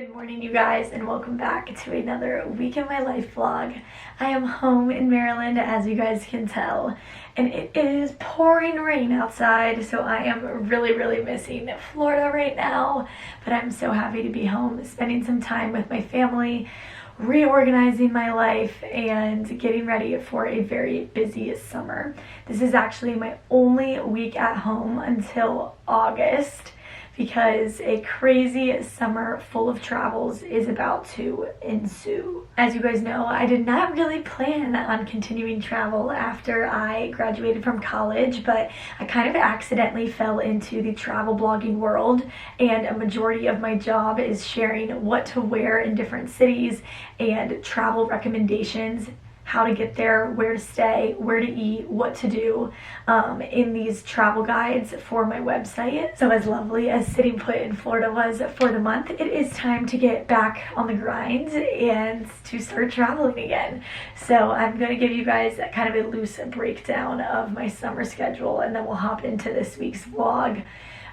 Good morning, you guys, and welcome back to another week in my life vlog. I am home in Maryland, as you guys can tell, and it is pouring rain outside, so I am really missing Florida right now, but I'm so happy to be home, spending some time with my family, reorganizing my life, and getting ready for a very busy summer. This is actually my only week at home until August, because a crazy summer full of travels is about to ensue. As you guys know, I did not really plan on continuing travel after I graduated from college, but I kind of accidentally fell into the travel blogging world, and a majority of my job is sharing what to wear in different cities and travel recommendations, how to get there, where to stay, where to eat, what to do in these travel guides for my website. So as lovely as sitting put in Florida was for the month, it is time to get back on the grind and to start traveling again. So I'm going to give you guys kind of a loose breakdown of my summer schedule, and then we'll hop into this week's vlog.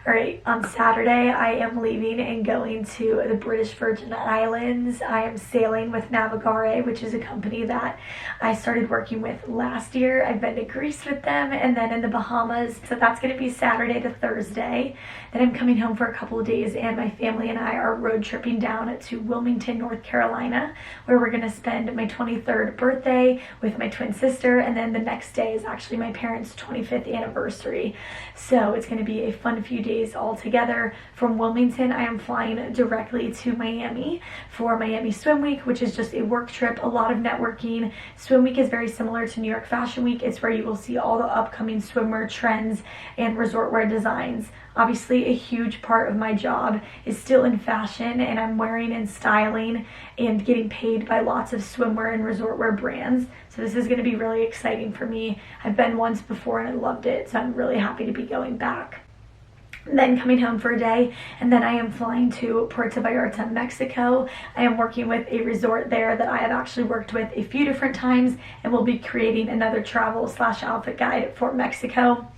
Alright, on Saturday I am leaving and going to the British Virgin Islands. I am sailing with Navigare, which is a company that I started working with last year. I've been to Greece with them and then in the Bahamas. So that's going to be Saturday to Thursday. Then I'm coming home for a couple of days, and my family and I are road tripping down to Wilmington, North Carolina, where we're going to spend my 23rd birthday with my twin sister, and then the next day is actually my parents' 25th anniversary. So it's going to be a fun few days all together. From Wilmington, I am flying directly to Miami for Miami Swim Week, which is just a work trip, a lot of networking. Swim Week is very similar to New York Fashion Week. It's where you will see all the upcoming swimwear trends and resort wear designs. Obviously, a huge part of my job is still in fashion, and I'm wearing and styling and getting paid by lots of swimwear and resort wear brands. So this is going to be really exciting for me. I've been once before and I loved it, so I'm really happy to be going back. Then coming home for a day, and then I am flying to Puerto Vallarta, Mexico. I am working with a resort there that I have actually worked with a few different times, and will be creating another travel/outfit guide for Mexico.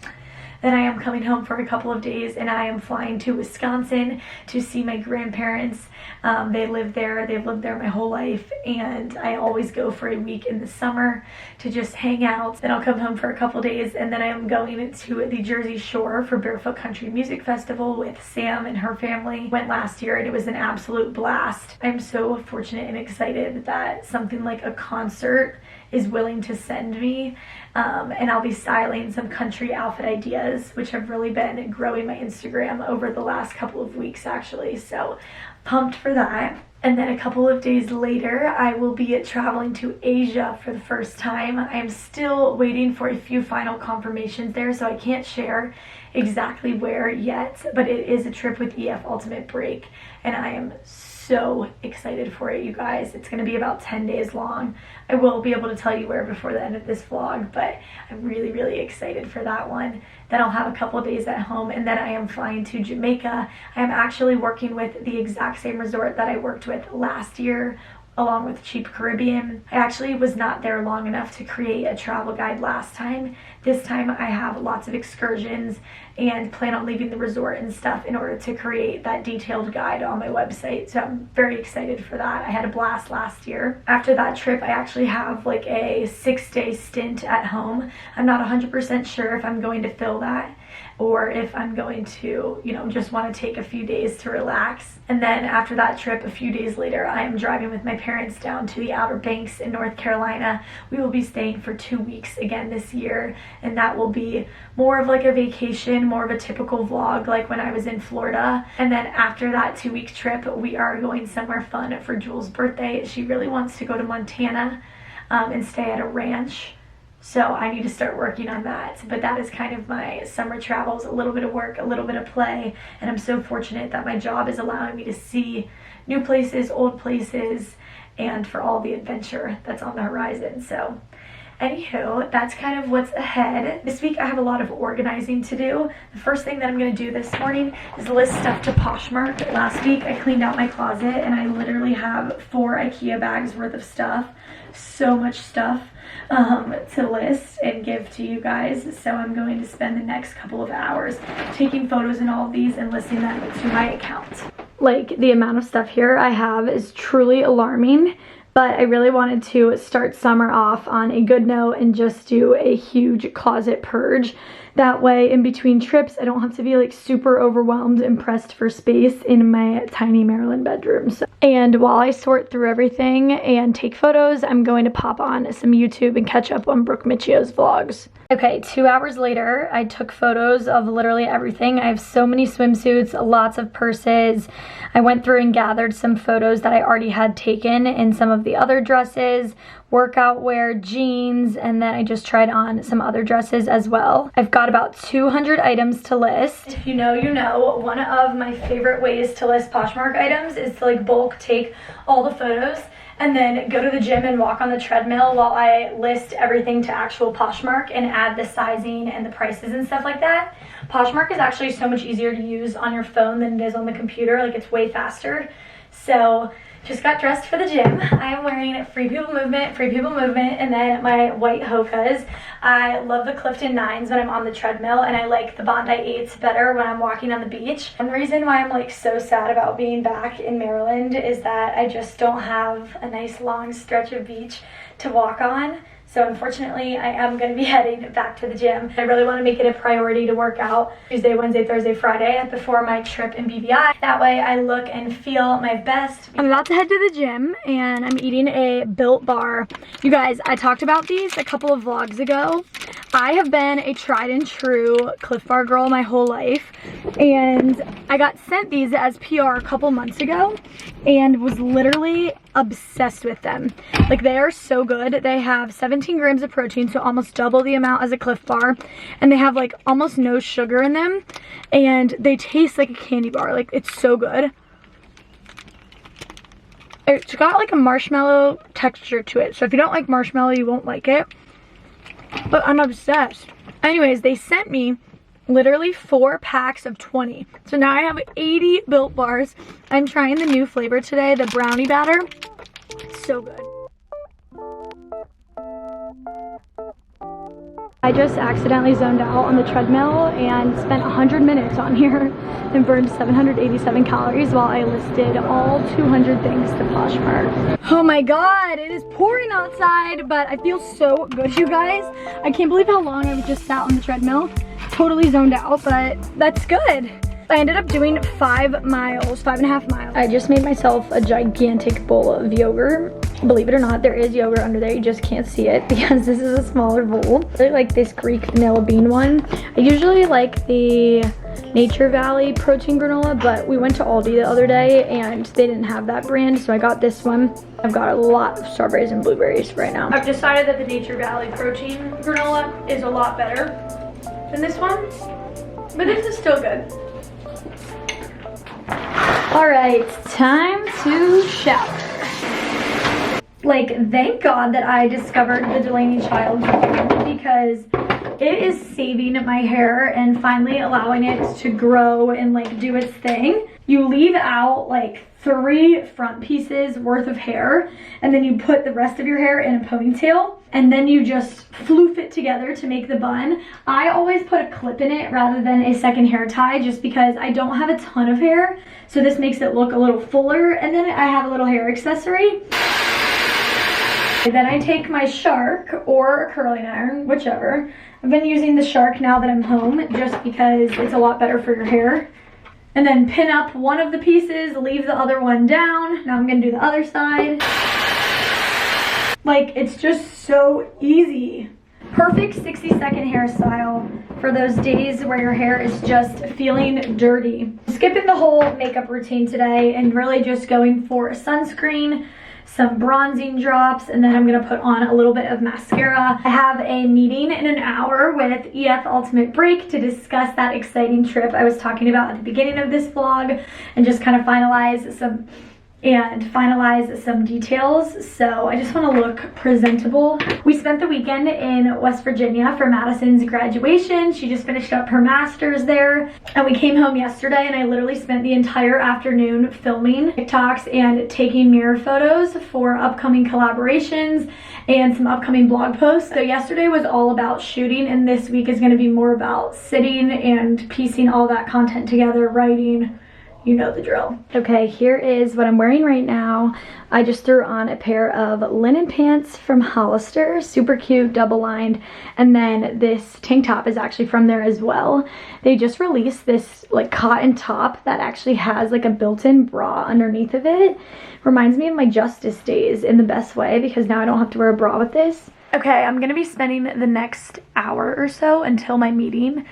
Then I am coming home for a couple of days, and I am flying to Wisconsin to see my grandparents. They live there. They've lived there my whole life, and I always go for a week in the summer to just hang out. Then I'll come home for a couple of days, and then I am going to the Jersey Shore for Barefoot Country Music Festival with Sam and her family. Went last year, and it was an absolute blast. I'm so fortunate and excited that something like a concert is willing to send me, and I'll be styling some country outfit ideas, which have really been growing my Instagram over the last couple of weeks actually, so pumped for that. And then a couple of days later, I will be traveling to Asia for the first time. I am still waiting for a few final confirmations there, so I can't share exactly where yet, but it is a trip with EF Ultimate Break, and I am so excited for it, you guys. It's going to be about 10 days long. I will be able to tell you where before the end of this vlog, but I'm really excited for that one. Then I'll have a couple of days at home, and then I am flying to Jamaica. I am actually working with the exact same resort that I worked with last year, along with Cheap Caribbean. I actually was not there long enough to create a travel guide last time. This time I have lots of excursions and plan on leaving the resort and stuff in order to create that detailed guide on my website. So I'm very excited for that. I had a blast last year. After that trip, I actually have like a 6-day stint at home. I'm not 100% sure if I'm going to fill that, or if I'm going to, just want to take a few days to relax. And then after that trip, a few days later, I am driving with my parents down to the Outer Banks in North Carolina. We will be staying for 2 weeks again this year, and that will be more of like a vacation, more of a typical vlog like when I was in Florida. And then after that 2-week trip, we are going somewhere fun for Jules' birthday. She really wants to go to Montana and stay at a ranch. So I need to start working on that. But that is kind of my summer travels, a little bit of work, a little bit of play. And I'm so fortunate that my job is allowing me to see new places, old places, and for all the adventure that's on the horizon. So Anywho, that's kind of what's ahead. This week I have a lot of organizing to do. The first thing that I'm going to do this morning is list stuff to Poshmark. Last week I cleaned out my closet and I literally have 4 IKEA bags worth of stuff. So much stuff to list and give to you guys. So I'm going to spend the next couple of hours taking photos in all of these and listing them to my account. Like, the amount of stuff here I have is truly alarming. But I really wanted to start summer off on a good note and just do a huge closet purge. That way, in between trips, I don't have to be like super overwhelmed and pressed for space in my tiny Maryland bedrooms. And while I sort through everything and take photos, I'm going to pop on some YouTube and catch up on Brooke Michio's vlogs. Okay, 2 hours later, I took photos of literally everything. I have so many swimsuits, lots of purses. I went through and gathered some photos that I already had taken in some of the other dresses, workout wear, jeans, and then I just tried on some other dresses as well. I've got about 200 items to list. If you know, you know, one of my favorite ways to list Poshmark items is to like bulk take all the photos and then go to the gym and walk on the treadmill while I list everything to actual Poshmark and add the sizing and the prices and stuff like that. Poshmark is actually so much easier to use on your phone than it is on the computer. Like, it's way faster. So just got dressed for the gym. I am wearing Free People Movement, and then my white Hokas. I love the Clifton 9s when I'm on the treadmill, and I like the Bondi 8s better when I'm walking on the beach. One reason why I'm like so sad about being back in Maryland is that I just don't have a nice long stretch of beach to walk on. So unfortunately, I am going to be heading back to the gym. I really want to make it a priority to work out Tuesday, Wednesday, Thursday, Friday before my trip in BVI. That way I look and feel my best. I'm about to head to the gym and I'm eating a Built bar. You guys, I talked about these a couple of vlogs ago. I have been a tried and true Clif Bar girl my whole life, and I got sent these as PR a couple months ago and was literally obsessed with them. Like, they are so good. They have 17 grams of protein, so almost double the amount as a Clif Bar, and they have like almost no sugar in them, and they taste like a candy bar. Like, it's so good. It's got like a marshmallow texture to it, so if you don't like marshmallow, you won't like it. But I'm obsessed. Anyways, they sent me literally 4 packs of 20. So now I have 80 Built Bars. I'm trying the new flavor today, the brownie batter. It's so good. I just accidentally zoned out on the treadmill and spent 100 minutes on here and burned 787 calories while I listed all 200 things to Poshmark. Oh my god, it is pouring outside, but I feel so good, you guys. I can't believe how long I just sat on the treadmill. Totally zoned out, but that's good. I ended up doing 5.5 miles. I just made myself a gigantic bowl of yogurt. Believe it or not, there is yogurt under there. You just can't see it because this is a smaller bowl. I really like this Greek vanilla bean one. I usually like the Nature Valley protein granola, but we went to Aldi the other day and they didn't have that brand, so I got this one. I've got a lot of strawberries and blueberries right now. I've decided that the Nature Valley protein granola is a lot better than this one, but this is still good. All right, time to shower. Like, thank God that I discovered the Delaney Child because it is saving my hair and finally allowing it to grow and like do its thing. You leave out like 3 front pieces worth of hair, and then you put the rest of your hair in a ponytail, and then you just floof it together to make the bun. I always put a clip in it rather than a second hair tie just because I don't have a ton of hair, so this makes it look a little fuller, and then I have a little hair accessory. Then I take my Shark or a curling iron, whichever. I've been using the Shark now that I'm home just because it's a lot better for your hair. And then pin up one of the pieces, leave the other one down. Now I'm gonna do the other side. Like, it's just so easy. Perfect 60-second hairstyle for those days where your hair is just feeling dirty. Skipping the whole makeup routine today and really just going for a sunscreen, some bronzing drops, and then I'm gonna put on a little bit of mascara. I have a meeting in an hour with EF Ultimate Break to discuss that exciting trip I was talking about at the beginning of this vlog and just kind of finalize some and finalize some details. So I just want to look presentable. We spent the weekend in West Virginia for Madison's graduation. She just finished up her master's there, and we came home yesterday, and I literally spent the entire afternoon filming TikToks and taking mirror photos for upcoming collaborations and some upcoming blog posts. So yesterday was all about shooting, and this week is going to be more about sitting and piecing all that content together, writing. You know the drill. Okay, here is what I'm wearing right now. I just threw on a pair of linen pants from Hollister, super cute, double lined, and then this tank top is actually from there as well. They just released this like cotton top that actually has like a built-in bra underneath of it. Reminds me of my Justice days in the best way, because now I don't have to wear a bra with this. Okay, I'm gonna be spending the next hour or so until my meeting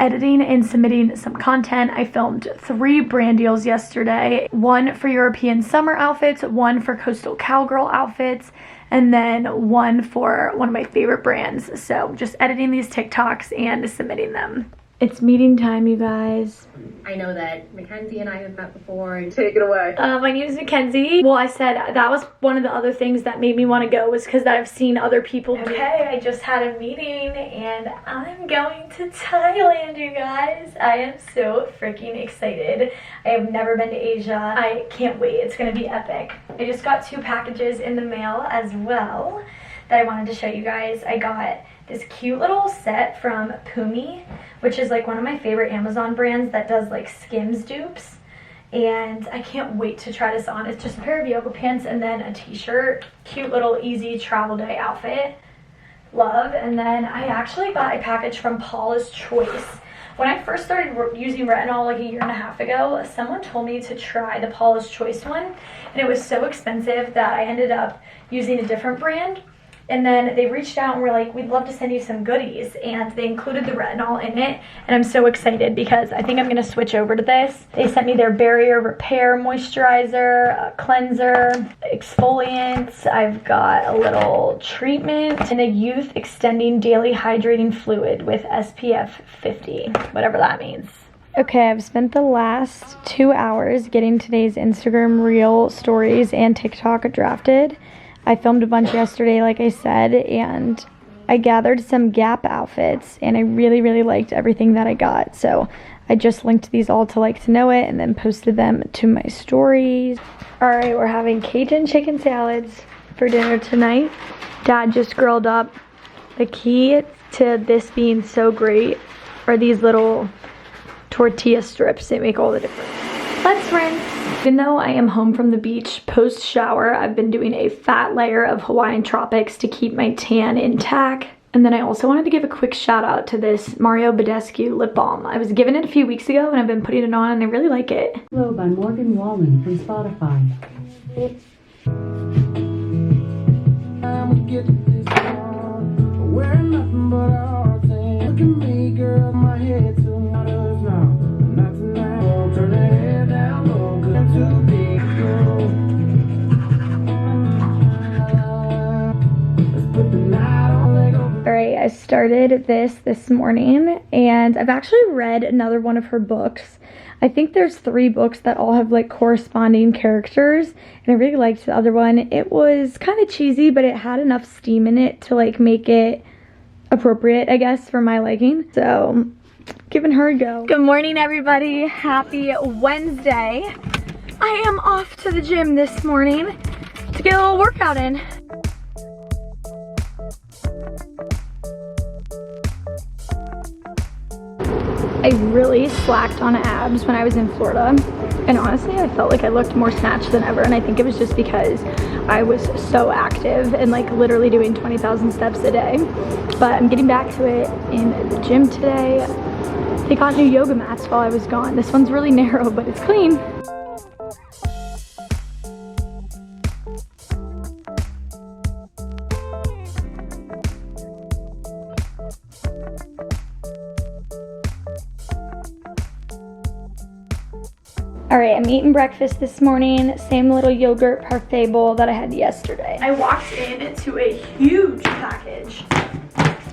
editing and submitting some content. I filmed 3 brand deals yesterday, 1 for European summer outfits, 1 for coastal cowgirl outfits, and then 1 for one of my favorite brands. So just editing these TikToks and submitting them. It's meeting time, you guys. I know that Mackenzie and I have met before. Take it away. My name is Mackenzie. Well, I said that was one of the other things that made me want to go, was because I've seen other people. Okay, I just had a meeting and I'm going to Thailand, you guys. I am so freaking excited. I have never been to Asia. I can't wait. It's going to be epic. I just got 2 packages in the mail as well that I wanted to show you guys. I got this cute little set from Pumi, which is like one of my favorite Amazon brands that does like Skims dupes. And I can't wait to try this on. It's just a pair of yoga pants and then a t-shirt. Cute little easy travel day outfit. Love. And then I actually got a package from Paula's Choice. When I first started using retinol like a year and a half ago, someone told me to try the Paula's Choice one. And it was so expensive that I ended up using a different brand. And then they reached out and were like, we'd love to send you some goodies. And they included the retinol in it. And I'm so excited because I think I'm going to switch over to this. They sent me their barrier repair moisturizer, cleanser, exfoliant. I've got a little treatment and a youth extending daily hydrating fluid with SPF 50, whatever that means. Okay, I've spent the last 2 hours getting today's Instagram Reel stories and TikTok drafted. I filmed a bunch yesterday, like I said, and I gathered some Gap outfits, and I really liked everything that I got. So I just linked these all to Like to Know It and then posted them to my stories. All right, we're having Cajun chicken salads for dinner tonight. Dad just grilled up. The key to this being so great are these little tortilla strips. They make all the difference. Let's rinse. Even though I am home from the beach post-shower, I've been doing a fat layer of Hawaiian Tropics to keep my tan intact. And then I also wanted to give a quick shout out to this Mario Badescu lip balm. I was given it a few weeks ago and I've been putting it on and I really like it. Hello by Morgan Wallen from Spotify. Look at me, girl, my head to waters now. Not tonight. Oh, turn that head down low, good to be girl. Let's put the night on, let go. Alright, I started this morning and I've actually read another one of her books. I think there's 3 books that all have like corresponding characters, and I really liked the other one. It was kind of cheesy, but it had enough steam in it to like make it appropriate, I guess, for my liking. So giving her a go. Good morning, everybody. Happy Wednesday. I am off to the gym this morning to get a little workout in. I really slacked on abs when I was in Florida, and honestly I felt like I looked more snatched than ever, and I think it was just because I was so active and like literally doing 20,000 steps a day. But I'm getting back to it in the gym today. They got new yoga mats while I was gone. This one's really narrow, but it's clean. Alright, I'm eating breakfast this morning. Same little yogurt parfait bowl that I had yesterday. I walked into a huge package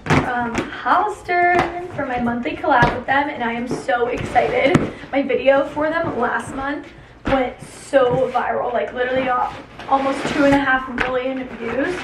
from Hollister for my monthly collab with them, and I am so excited. My video for them last month went so viral, like literally got almost 2.5 million views.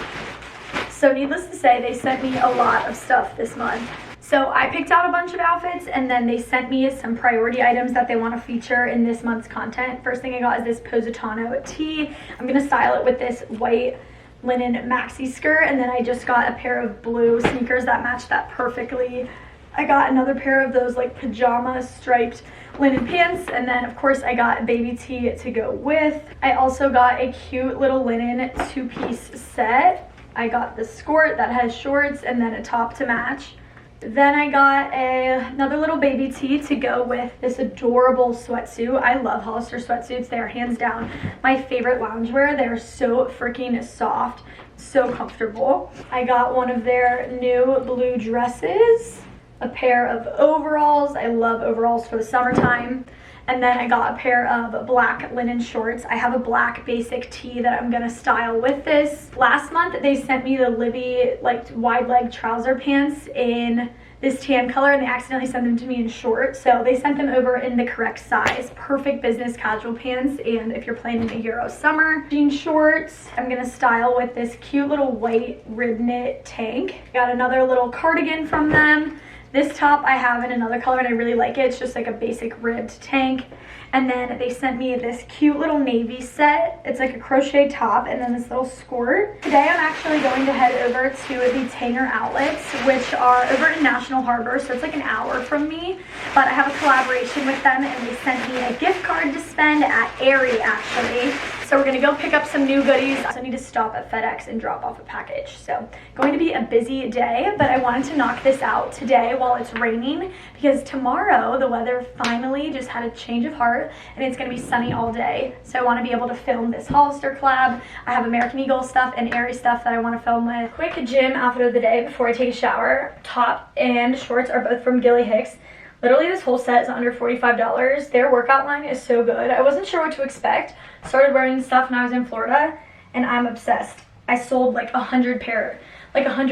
So needless to say, they sent me a lot of stuff this month. So I picked out a bunch of outfits, and then they sent me some priority items that they want to feature in this month's content. First thing I got is this Positano tee. I'm gonna style it with this white linen maxi skirt, and then I just got a pair of blue sneakers that match that perfectly. I got another pair of those like pajama striped linen pants, and then of course I got a baby tee to go with. I also got a cute little linen 2-piece set. I got the skirt that has shorts and then a top to match. Then I got another little baby tee to go with this adorable sweatsuit. I love Hollister sweatsuits. They are hands down my favorite loungewear. They're so freaking soft, so comfortable. I got one of their new blue dresses, a pair of overalls. I love overalls for the summertime. And then I got a pair of black linen shorts. I have a black basic tee that I'm gonna style with this. Last month, they sent me the Libby like wide leg trouser pants in this tan color, and they accidentally sent them to me in short. So they sent them over in the correct size. Perfect business casual pants, and if you're planning a Euro summer. Jean shorts, I'm gonna style with this cute little white rib knit tank. Got another little cardigan from them. This top I have in another color and I really like it. It's just like a basic ribbed tank. And then they sent me this cute little navy set. It's like a crochet top and then this little skirt. Today I'm actually going to head over to the Tanger outlets, which are over in National Harbor, so it's like an hour from me. But I have a collaboration with them and they sent me a gift card to spend at Aerie actually. So we're gonna go pick up some new goodies. I also need to stop at FedEx and drop off a package. So going to be a busy day, but I wanted to knock this out today while it's raining because tomorrow the weather finally just had a change of heart and it's gonna be sunny all day. So I wanna be able to film this Hollister collab. I have American Eagle stuff and Aerie stuff that I wanna film with. Quick gym outfit of the day before I take a shower. Top and shorts are both from Gilly Hicks. Literally this whole set is under $45. Their workout line is so good. I wasn't sure what to expect. Started wearing this stuff when I was in Florida and I'm obsessed. I sold like 100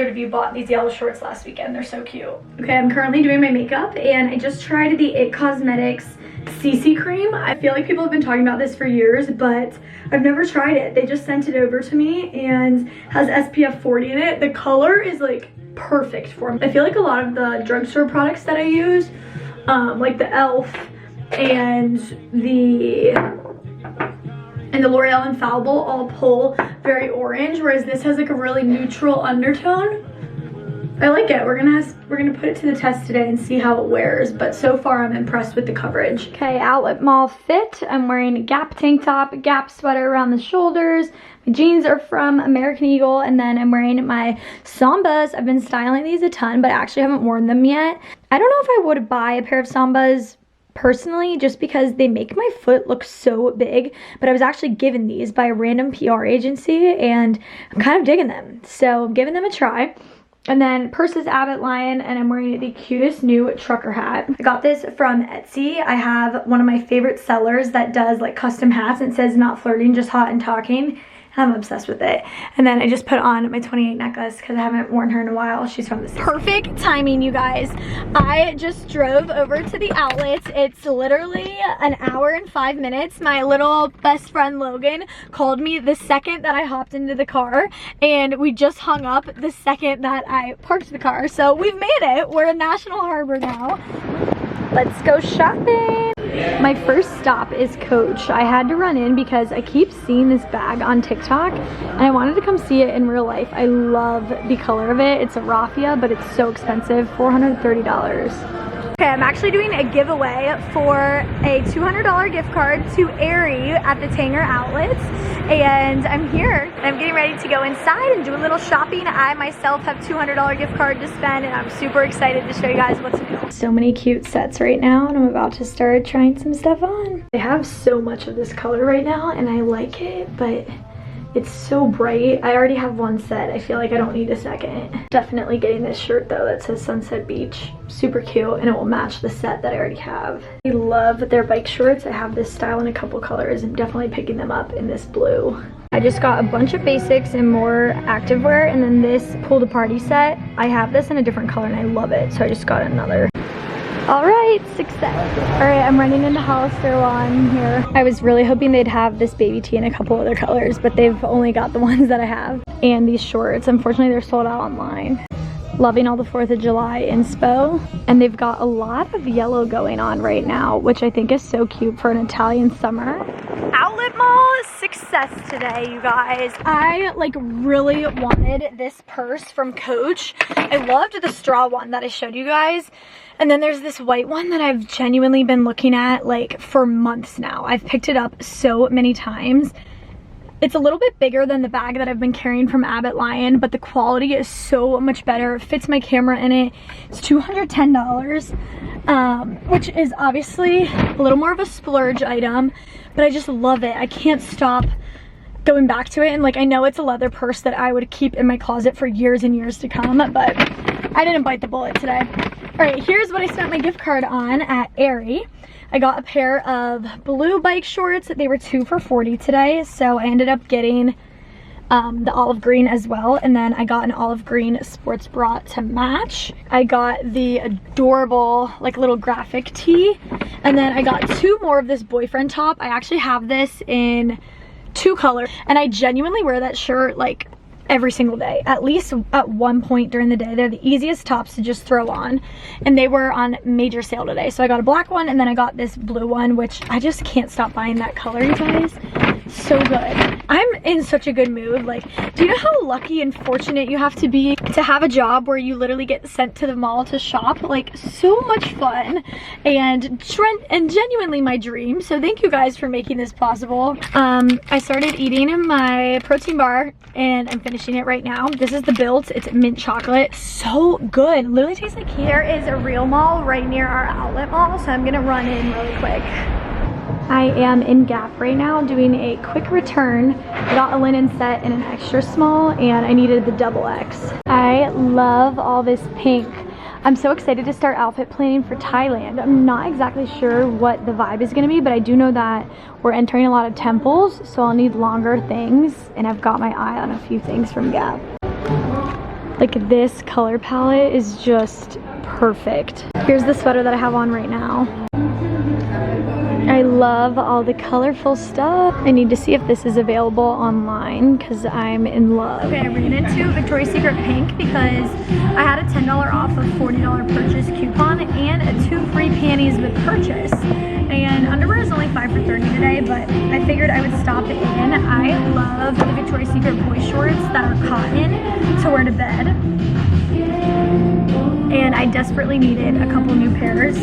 of you bought these yellow shorts last weekend. They're so cute. Okay, I'm currently doing my makeup and I just tried the It Cosmetics CC cream. I feel like people have been talking about this for years, but I've never tried it. They just sent it over to me and has SPF 40 in it. The color is like perfect for me. I feel like a lot of the drugstore products that I use, like the e.l.f. and the L'Oreal Infallible all pull very orange, whereas this has like a really neutral undertone. I like it. We're gonna put it to the test today and see how it wears, but so far I'm impressed with the coverage. Okay, outlet mall fit. I'm wearing a Gap tank top, Gap sweater around the shoulders. My jeans are from American Eagle, and then I'm wearing my Sambas. I've been styling these a ton, but I actually haven't worn them yet. I don't know if I would buy a pair of Sambas personally, just because they make my foot look so big, but I was actually given these by a random PR agency and I'm kind of digging them, so I'm giving them a try. And then purse is Abbott Lion, and I'm wearing the cutest new trucker hat. I got this from Etsy. I have one of my favorite sellers that does like custom hats and it says not flirting, just hot and talking. I'm obsessed with it. And then I just put on my 28 necklace because I haven't worn her in a while. She's from the 60s. Perfect timing, you guys. I just drove over to the outlets. It's literally an hour and 5 minutes. My little best friend Logan called me the second that I hopped into the car, and we just hung up the second that I parked the car. So we've made it. We're in National Harbor now. Let's go shopping. My first stop is Coach. I had to run in because I keep seeing this bag on TikTok and I wanted to come see it in real life. I love the color of it. It's a raffia, but it's so expensive, $430. Okay, I'm actually doing a giveaway for a $200 gift card to Aerie at the Tanger outlets, and I'm here and I'm getting ready to go inside and do a little shopping. I myself have $200 gift card to spend and I'm super excited to show you guys what's new. So many cute sets right now and I'm about to start trying some stuff on. They have so much of this color right now and I like it, but it's so bright. I already have one set. I feel like I don't need a second. Definitely getting this shirt though that says Sunset Beach. Super cute, and it will match the set that I already have. I love their bike shorts. I have this style in a couple colors. I'm definitely picking them up in this blue. I just got a bunch of basics and more activewear, and then this pool to party set. I have this in a different color and I love it, so I just got another. All right, success. All right, I'm running into Hollister while I'm here. I was really hoping they'd have this baby tee in a couple other colors, but they've only got the ones that I have. And these shorts, unfortunately they're sold out online. Loving all the 4th of July inspo. And they've got a lot of yellow going on right now, which I think is so cute for an Italian summer. Outlet Mall success today, you guys. I like really wanted this purse from Coach. I loved the straw one that I showed you guys. And then there's this white one that I've genuinely been looking at like for months now. I've picked it up so many times. It's a little bit bigger than the bag that I've been carrying from Abbott Lion, but the quality is so much better. It fits my camera in it. It's $210, which is obviously a little more of a splurge item, but I just love it. I can't stop going back to it. And like, I know it's a leather purse that I would keep in my closet for years and years to come, but I didn't bite the bullet today. All right, here's what I spent my gift card on at Aerie. I got a pair of blue bike shorts. They were 2 for $40 today, so I ended up getting the olive green as well, and then I got an olive green sports bra to match. I got the adorable like little graphic tee, and then I got 2 more of this boyfriend top. I actually have this in 2 colors, and I genuinely wear that shirt like every single day, at least at one point during the day. They're the easiest tops to just throw on, and they were on major sale today. So I got a black one, and then I got this blue one, which I just can't stop buying that color, you guys. So good. I'm in such a good mood. Like, do you know how lucky and fortunate you have to be to have a job where you literally get sent to the mall to shop? Like, so much fun and genuinely my dream. So thank you guys for making this possible. I started eating my protein bar and I'm finishing it right now. This is the Built. It's mint chocolate. So good. Literally tastes like candy. There is a real mall right near our outlet mall, so I'm gonna run in really quick. I am in Gap right now doing a quick return. I got a linen set in an extra small and I needed the XXL. I love all this pink. I'm so excited to start outfit planning for Thailand. I'm not exactly sure what the vibe is gonna be, but I do know that we're entering a lot of temples, so I'll need longer things, and I've got my eye on a few things from Gap. Like, this color palette is just perfect. Here's the sweater that I have on right now. I love all the colorful stuff. I need to see if this is available online because I'm in love. Okay, I ran into Victoria's Secret Pink because I had a $10 off of $40 purchase coupon and 2 free panties with purchase. And underwear is only 5 for $30 today, but I figured I would stop in. I love the Victoria's Secret boy shorts that are cotton to wear to bed. And I desperately needed a couple new pairs.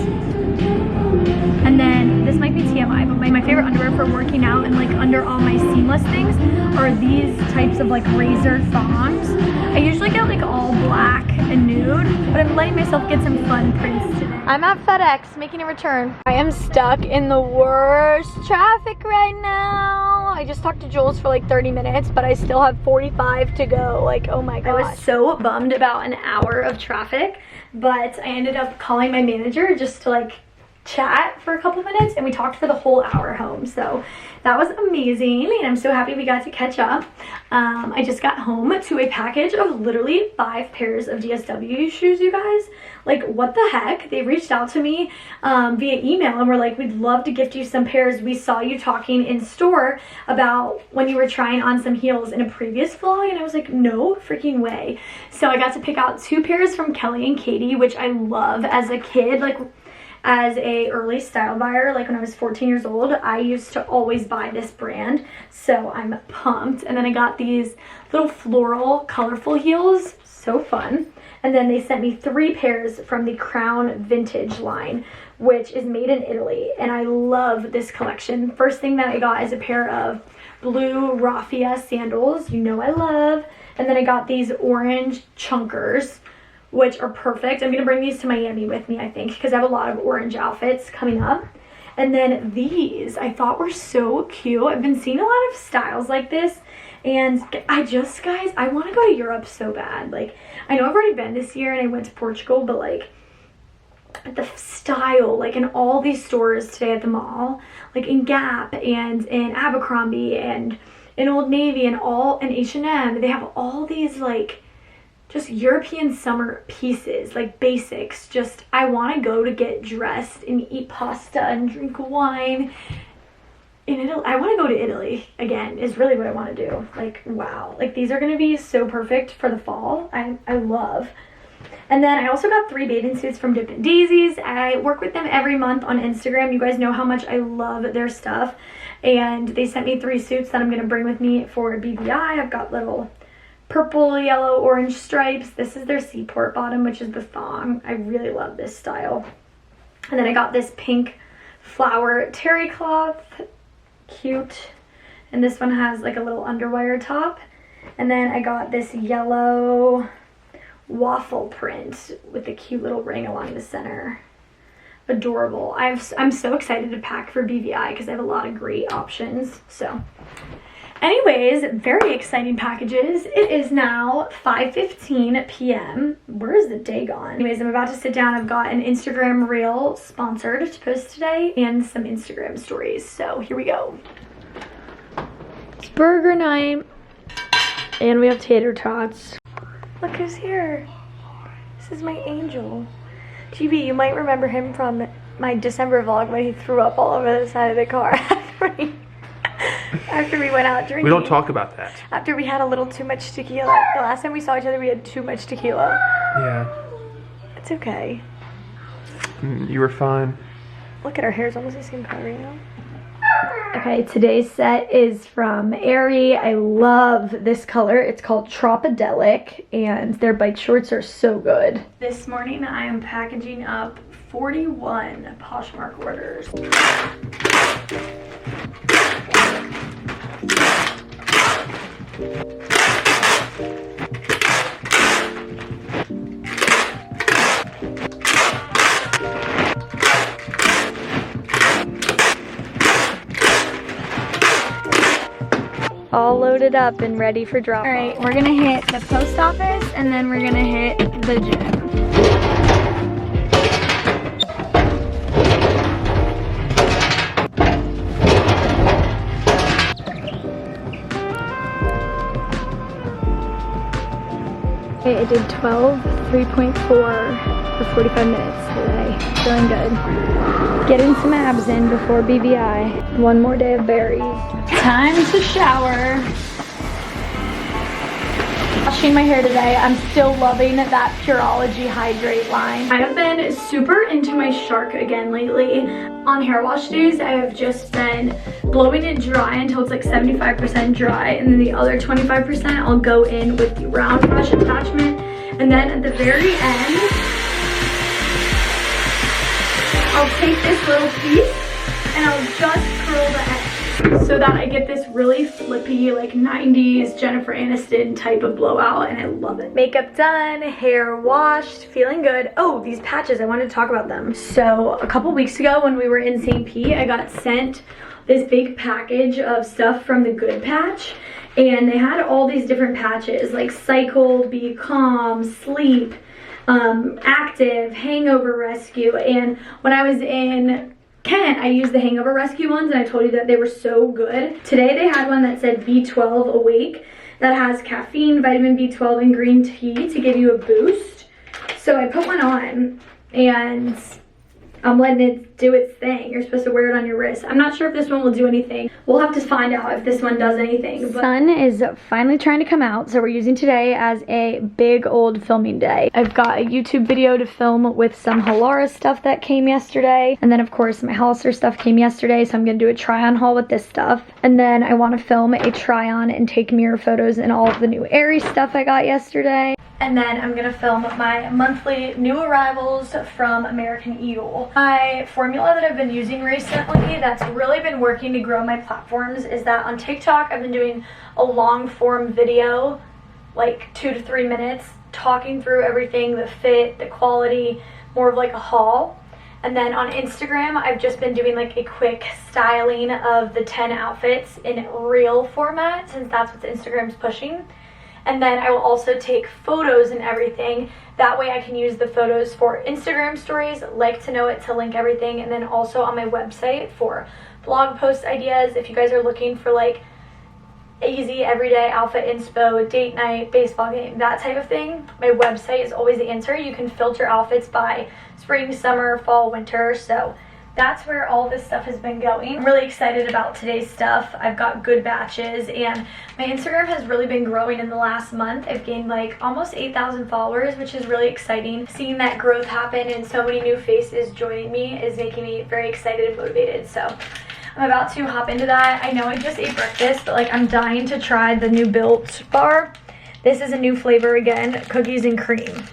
And then, this might be TMI, but my favorite underwear for working out and like under all my seamless things are these types of like razor thongs. I usually get like all black and nude, but I'm letting myself get some fun prints today. I'm at FedEx making a return. I am stuck in the worst traffic right now. I just talked to Jules for like 30 minutes, but I still have 45 to go. Like, oh my gosh. I was so bummed about an hour of traffic, but I ended up calling my manager just to like chat for a couple minutes, and we talked for the whole hour home, so that was amazing, and I'm so happy we got to catch up. I just got home to a package of literally 5 pairs of DSW shoes, you guys. Like, what the heck? They reached out to me via email and were like, we'd love to gift you some pairs. We saw you talking in store about when you were trying on some heels in a previous vlog, and I was like, no freaking way. So I got to pick out 2 pairs from Kelly and Katie, which I love. As a kid, like as a early style buyer, like when I was 14 years old, I used to always buy this brand, so I'm pumped. And then I got these little floral colorful heels, so fun. And then they sent me 3 pairs from the Crown Vintage line, which is made in Italy, and I love this collection. First thing that I got is a pair of blue raffia sandals, you know I love. And then I got these orange chunkers, which are perfect. I'm gonna bring these to Miami with me, I think, because I have a lot of orange outfits coming up. And then these I thought were so cute. I've been seeing a lot of styles like this, and guys, I want to go to Europe so bad. Like, I know I've already been this year and I went to Portugal, but like the style, like in all these stores today at the mall, like in Gap and in Abercrombie and in Old Navy and H&M, they have all these like just European summer pieces, like basics. Just, I want to go to get dressed and eat pasta and drink wine in Italy. I want to go to Italy again is really what I want to do. Like, wow, like these are going to be so perfect for the fall. I love. And then I also got 3 bathing suits from Dippin' Daisies. I work with them every month on Instagram. You guys know how much I love their stuff. And they sent me 3 suits that I'm going to bring with me for BVI. I've got little purple, yellow, orange stripes. This is their Seaport bottom, which is the thong. I really love this style. And then I got this pink flower terry cloth. Cute. And this one has like a little underwire top. And then I got this yellow waffle print with a cute little ring along the center. Adorable. I'm so excited to pack for BVI because I have a lot of great options. So anyways, very exciting packages. It is now 5:15 p.m. Where is the day gone? Anyways, I'm about to sit down. I've got an Instagram reel sponsored to post today and some Instagram stories. So here we go. It's burger night. And we have tater tots. Look who's here. This is my angel. GB, you might remember him from my December vlog when he threw up all over the side of the car after we went out drinking. We don't talk about that. After we had a little too much tequila. The last time we saw each other, we had too much tequila. Yeah. It's okay. You were fine. Look at our hair's almost the same color, you know? Okay, today's set is from Aerie. I love this color. It's called Tropidelic, and their bike shorts are so good. This morning, I am packaging up 41 Poshmark orders. All loaded up and ready for drop off. All right, we're gonna hit the post office and then we're gonna hit the gym. Okay, I did 12, 3.4 for 45 minutes today. Feeling good. Getting some abs in before BVI. One more day of berries. Time to shower. Washing my hair today. I'm still loving that Pureology Hydrate line. I have been super into my Shark again lately. On hair wash days, I have just been blowing it dry until it's like 75% dry, and then the other 25% I'll go in with the round brush attachment, and then at the very end, I'll take this little piece and I'll just curl the edge so that I get this really flippy, like 90s Jennifer Aniston type of blowout, and I love it. Makeup done, hair washed, feeling good. Oh, these patches, I wanted to talk about them. So a couple weeks ago when we were in St. Pete, I got sent this big package of stuff from the Good Patch, and they had all these different patches like Cycle, Be Calm, Sleep, Active, Hangover Rescue. And when I was in Kent, I used the Hangover Rescue ones, and I told you that they were so good. Today they had one that said B12 Awake that has caffeine, vitamin B12, and green tea to give you a boost. So I put one on, and I'm letting it do its thing. You're supposed to wear it on your wrist. I'm not sure if this one will do anything. We'll have to find out if this one does anything. The sun is finally trying to come out, so we're using today as a big old filming day. I've got a YouTube video to film with some Halara stuff that came yesterday, and then of course my Hollister stuff came yesterday, so I'm gonna do a try-on haul with this stuff. And then I want to film a try-on and take mirror photos and all of the new Aerie stuff I got yesterday. And then I'm gonna film my monthly new arrivals from American Eagle. My formula that I've been using recently that's really been working to grow my platforms is that on TikTok I've been doing a long form video, like 2 to 3 minutes, talking through everything, the fit, the quality, more of like a haul. And then on Instagram I've just been doing like a quick styling of the 10 outfits in reel format, since that's what Instagram's pushing. And then I will also take photos and everything. That way I can use the photos for Instagram stories, like to know it to link everything, and then also on my website for blog post ideas. If you guys are looking for like a easy everyday outfit inspo, date night, baseball game, that type of thing, my website is always the answer. You can filter outfits by spring, summer, fall, winter, so that's where all this stuff has been going. I'm really excited about today's stuff. I've got good batches, and my Instagram has really been growing in the last month. I've gained like almost 8,000 followers, which is really exciting. Seeing that growth happen and so many new faces joining me is making me very excited and motivated. So I'm about to hop into that. I know I just ate breakfast, but like I'm dying to try the new Built bar. This is a new flavor again, cookies and cream.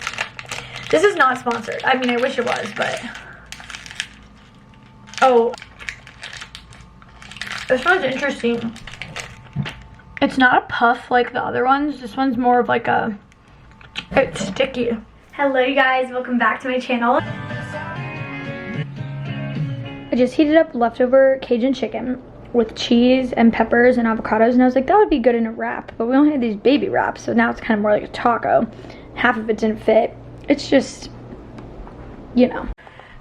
This is not sponsored. I mean, I wish it was, but oh, this one's interesting. It's not a puff like the other ones. This one's more of like a, it's sticky. Hello you guys, welcome back to my channel. I just heated up leftover Cajun chicken with cheese and peppers and avocados, and I was like, that would be good in a wrap, but we only had these baby wraps, so now it's kind of more like a taco. Half of it didn't fit. It's just, you know.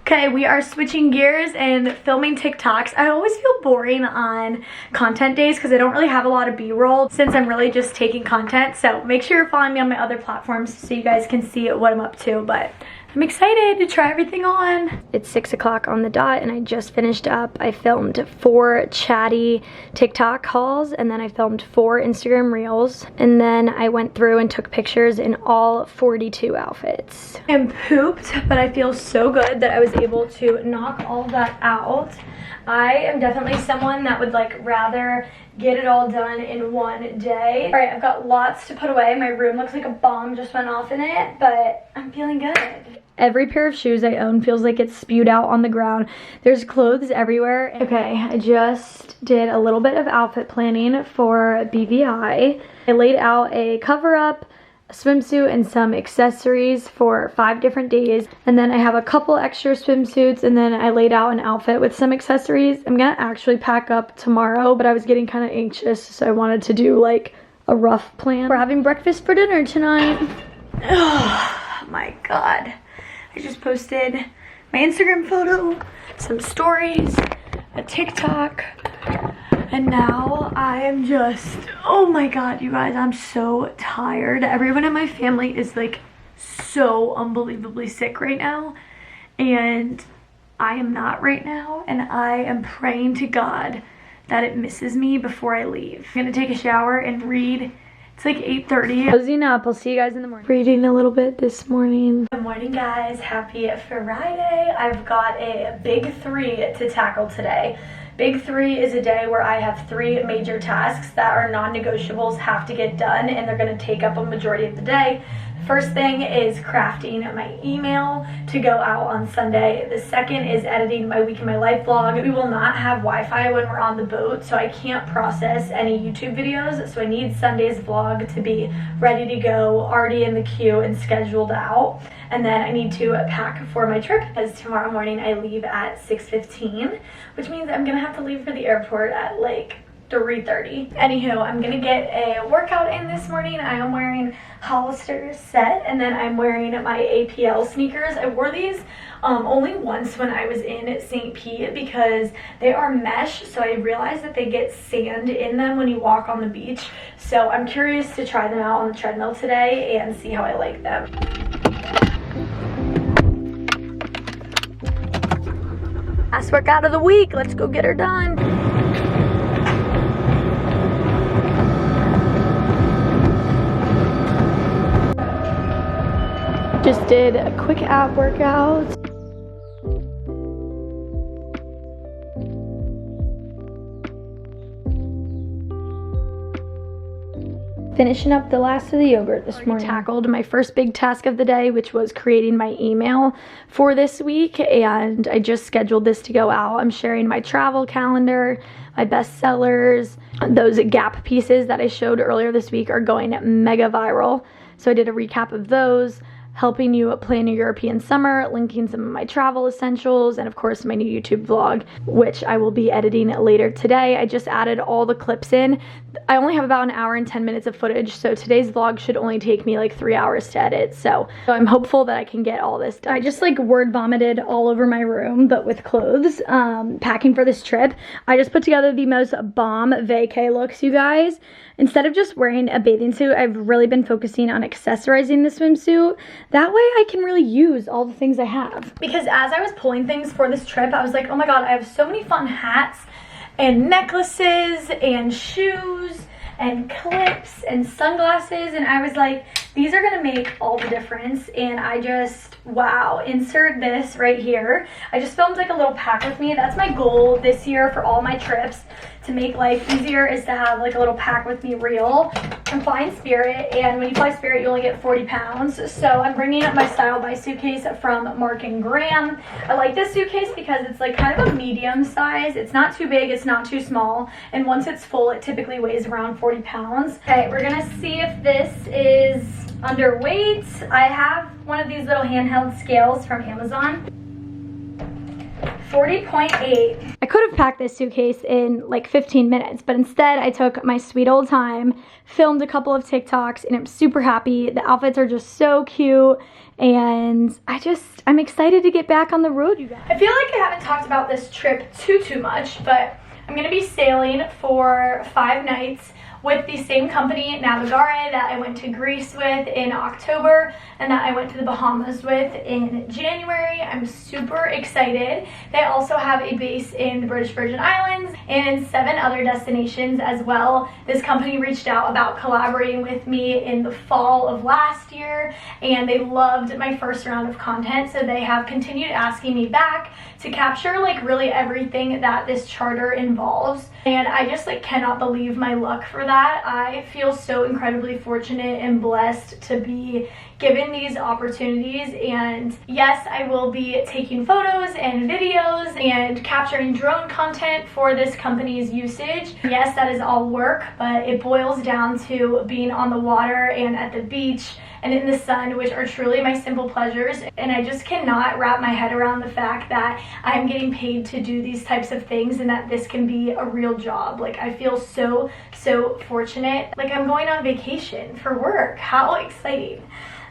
Okay, we are switching gears and filming TikToks. I always feel boring on content days because I don't really have a lot of B-roll since I'm really just taking content. So make sure you're following me on my other platforms so you guys can see what I'm up to. But I'm excited to try everything on. It's 6 o'clock on the dot and I just finished up. I filmed 4 chatty TikTok hauls and then I filmed 4 Instagram reels. And then I went through and took pictures in all 42 outfits. I'm pooped, but I feel so good that I was able to knock all that out. I am definitely someone that would like rather get it all done in one day. All right, I've got lots to put away. My room looks like a bomb just went off in it, but I'm feeling good. Every pair of shoes I own feels like it's spewed out on the ground. There's clothes everywhere. Okay, I just did a little bit of outfit planning for BVI. I laid out a cover up, a swimsuit, and some accessories for 5 different days. And then I have a couple extra swimsuits, and then I laid out an outfit with some accessories. I'm gonna actually pack up tomorrow, but I was getting kind of anxious, so I wanted to do like a rough plan. We're having breakfast for dinner tonight. Oh my God. I just posted my Instagram photo, some stories, a TikTok, and now I am just, oh my God, you guys, I'm so tired. Everyone in my family is like so unbelievably sick right now, and I am not right now, and I am praying to God that it misses me before I leave. I'm gonna take a shower and read. It's like 8:30. Closing up. I'll see you guys in the morning. Reading a little bit this morning. Good morning, guys. Happy Friday. I've got a big 3 to tackle today. Big 3 is a day where I have 3 major tasks that are non-negotiables, have to get done, and they're going to take up a majority of the day. First thing is crafting my email to go out on Sunday. The second is editing my Week in My Life vlog. We will not have Wi-Fi when we're on the boat, so I can't process any YouTube videos, so I need Sunday's vlog to be ready to go, already in the queue and scheduled out. And then I need to pack for my trip, because tomorrow morning I leave at 6:15, which means I'm gonna have to leave for the airport at like 3:30. Anywho, I'm gonna get a workout in this morning. I am wearing Hollister's set, and then I'm wearing my APL sneakers. I wore these only once when I was in St. Pete because they are mesh, so I realized that they get sand in them when you walk on the beach. So I'm curious to try them out on the treadmill today and see how I like them. Last workout of the week. Let's go get her done. Just did a quick ab workout. Finishing up the last of the yogurt this morning. Tackled my first big task of the day, which was creating my email for this week, and I just scheduled this to go out. I'm sharing my travel calendar, my bestsellers. Those Gap pieces that I showed earlier this week are going mega viral, so I did a recap of those. helping you plan your European summer, linking some of my travel essentials, and of course my new YouTube vlog, which I will be editing later today. I just added all the clips in. I only have about an hour and 10 minutes of footage, so today's vlog should only take me like 3 hours to edit. So I'm hopeful that I can get all this done. I just like word vomited all over my room, but with clothes, packing for this trip. I just put together the most bomb vacay looks, you guys. Instead of just wearing a bathing suit, I've really been focusing on accessorizing the swimsuit. That way I can really use all the things I have. Because as I was pulling things for this trip, I was like, oh my god, I have so many fun hats and necklaces and shoes and clips and sunglasses, and I was like, these are gonna make all the difference. And I just, wow, insert this right here. I just filmed like a little pack with me. That's my goal this year for all my trips, to make life easier, is to have like a little pack with me reel. I'm flying Spirit, and when you fly Spirit you only get 40 pounds. So I'm bringing up my Style By suitcase from Mark and Graham. I like this suitcase because it's like kind of a medium size. It's not too big, it's not too small, and once it's full it typically weighs around 40 pounds. Okay, we're gonna see if this is underweight. I have one of these little handheld scales from Amazon. 40.8. I could have packed this suitcase in like 15 minutes, but instead I took my sweet old time, filmed a couple of TikToks, and I'm super happy. The outfits are just so cute, and I'm excited to get back on the road, you guys. I feel like I haven't talked about this trip too much, but I'm gonna be sailing for 5 nights with the same company, Navigare, that I went to Greece with in October and that I went to the Bahamas with in January. I'm super excited. They also have a base in the British Virgin Islands and 7 other destinations as well. This company reached out about collaborating with me in the fall of last year, and they loved my first round of content, so they have continued asking me back to capture like really everything that this charter involves. And I just like cannot believe my luck for that. I feel so incredibly fortunate and blessed to be given these opportunities. And yes, I will be taking photos and videos and capturing drone content for this company's usage. Yes, that is all work, but it boils down to being on the water and at the beach and in the sun, which are truly my simple pleasures. And I just cannot wrap my head around the fact that I'm getting paid to do these types of things and that this can be a real job. Like, I feel so fortunate. Like, I'm going on vacation for work. How exciting.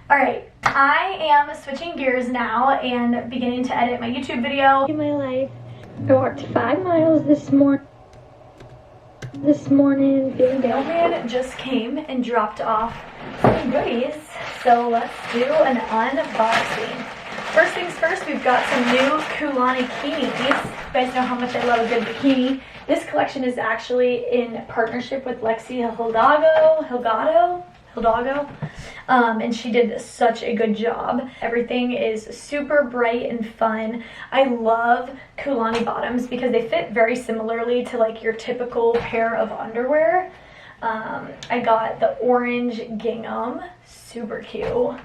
All right, I am switching gears now and beginning to edit my YouTube video. In my life, I walked 5 miles this morning, feeling down. Mailman just came and dropped off some goodies, so let's do an unboxing. First things first, we've got some new Kulani bikinis. You guys know how much I love a good bikini. This collection is actually in partnership with Lexi Hilgado, and she did such a good job. Everything is super bright and fun. I love Kulani bottoms because they fit very similarly to like your typical pair of underwear. I got the orange gingham, super cute.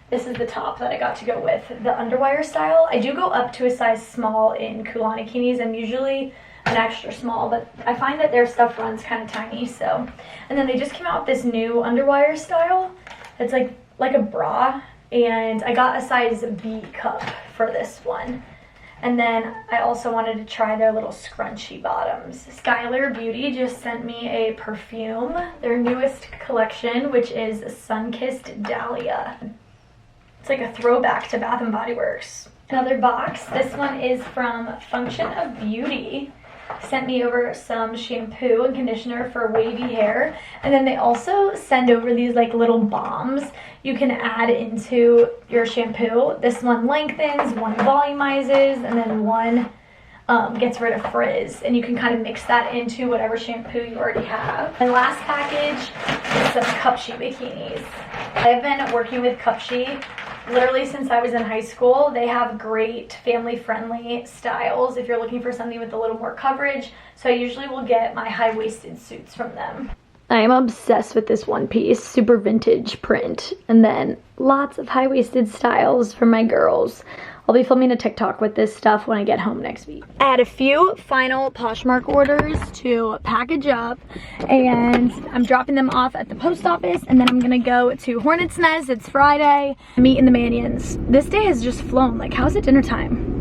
This is the top that I got to go with the underwire style. I do go up to a size small in Kulani bikinis. I'm usually an extra small, but I find that their stuff runs kind of tiny, so. And then they just came out with this new underwire style. It's like a bra, and I got a size B cup for this one. And then I also wanted to try their little scrunchy bottoms. Skylar Beauty just sent me a perfume, their newest collection, which is Sunkissed Dahlia. It's like a throwback to Bath & Body Works. Another box. This one is from Function of Beauty. Sent me over some shampoo and conditioner for wavy hair. And then they also send over these like little bombs you can add into your shampoo. This one lengthens, one volumizes, and then one gets rid of frizz. And you can kind of mix that into whatever shampoo you already have. And last package is some Cupshe bikinis. I've been working with Cupshe literally since I was in high school. They have great family-friendly styles if you're looking for something with a little more coverage. So I usually will get my high-waisted suits from them. I am obsessed with this one piece, super vintage print, and then lots of high-waisted styles for my girls. I'll be filming a TikTok with this stuff when I get home next week. I had a few final Poshmark orders to package up, and I'm dropping them off at the post office, and then I'm gonna go to Hornet's Nest. It's Friday, meet in the Minions. This day has just flown. Like, how's it dinner time?